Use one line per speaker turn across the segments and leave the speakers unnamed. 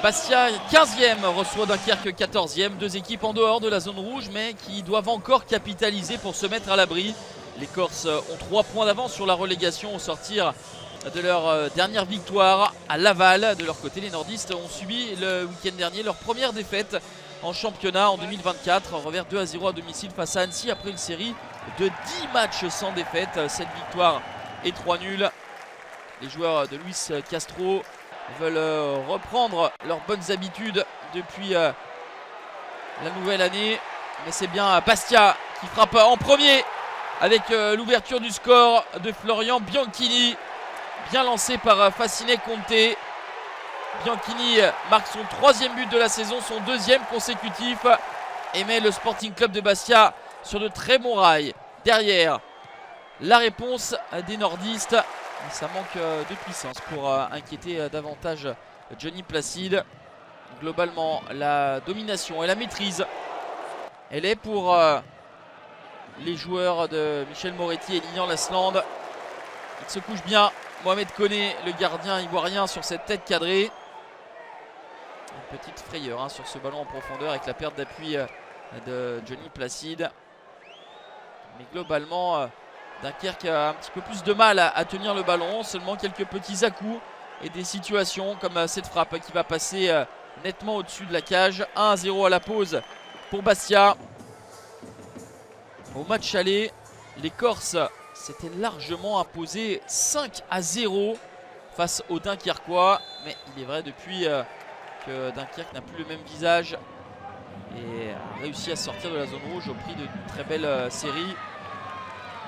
Bastia 15e reçoit Dunkerque 14e. Deux équipes en dehors de la zone rouge mais qui doivent encore capitaliser pour se mettre à l'abri. Les Corses ont 3 points d'avance sur la relégation au sortir de leur dernière victoire à Laval. De leur côté, les nordistes ont subi le week-end dernier leur première défaite en championnat en 2024. Revers 2-0 à domicile face à Annecy après une série de 10 matchs sans défaite. 7 victoires et 3 nuls. Les joueurs de Luis Castro veulent reprendre leurs bonnes habitudes depuis la nouvelle année. Mais c'est bien Bastia qui frappe en premier avec l'ouverture du score de Florian Bianchini. Bien lancé par Fasciné Conte. Bianchini marque son 3e but de la saison, son 2e consécutif. Et met le Sporting Club de Bastia sur de très bons rails. Derrière, la réponse des nordistes. Ça manque de puissance pour inquiéter davantage Johnny Placide. Globalement, la domination et la maîtrise, elle est pour les joueurs de Michel Moretti et Lilian Lasland. Il se couche bien. Mohamed Koné, le gardien ivoirien, sur cette tête cadrée. Une petite frayeur sur ce ballon en profondeur avec la perte d'appui de Johnny Placide. Mais globalement, Dunkerque a un petit peu plus de mal à tenir le ballon. Seulement quelques petits à-coups et des situations comme cette frappe qui va passer nettement au-dessus de la cage. 1-0 à la pause pour Bastia. Au match aller, les Corses s'étaient largement imposés 5-0 face aux Dunkerquois. Mais il est vrai depuis que Dunkerque n'a plus le même visage et a réussi à sortir de la zone rouge au prix de très belles séries.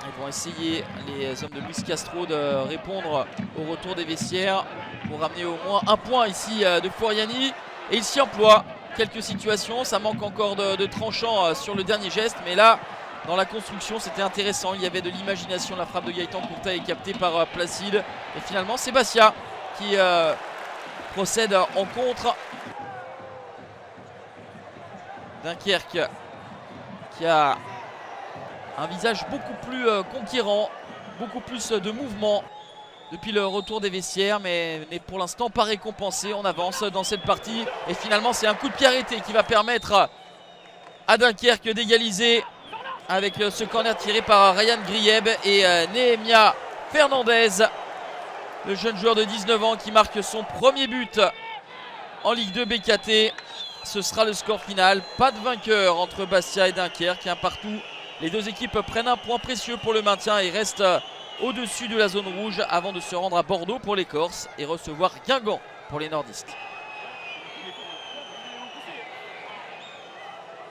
Ils vont essayer, les hommes de Luis Castro, de répondre au retour des vestiaires pour ramener au moins un point ici de Foriani. Et il s'y emploie. Quelques situations, ça manque encore de tranchant sur le dernier geste. Mais là, dans la construction, c'était intéressant. Il y avait de l'imagination. La frappe de Gaëtan Courta est captée par Placide. Et finalement, c'est Bastia qui procède en contre. Dunkerque qui a un visage beaucoup plus conquérant, beaucoup plus de mouvement depuis le retour des vestiaires, mais n'est pour l'instant pas récompensé. On avance dans cette partie et finalement c'est un coup de pied arrêté qui va permettre à Dunkerque d'égaliser avec ce corner tiré par Ryan Grieb et Nehemia Fernandez, le jeune joueur de 19 ans qui marque son premier but en Ligue 2 BKT. Ce sera le score final. Pas de vainqueur entre Bastia et Dunkerque, un partout. Les deux équipes prennent un point précieux pour le maintien et restent au-dessus de la zone rouge avant de se rendre à Bordeaux pour les Corses et recevoir Guingamp pour les nordistes.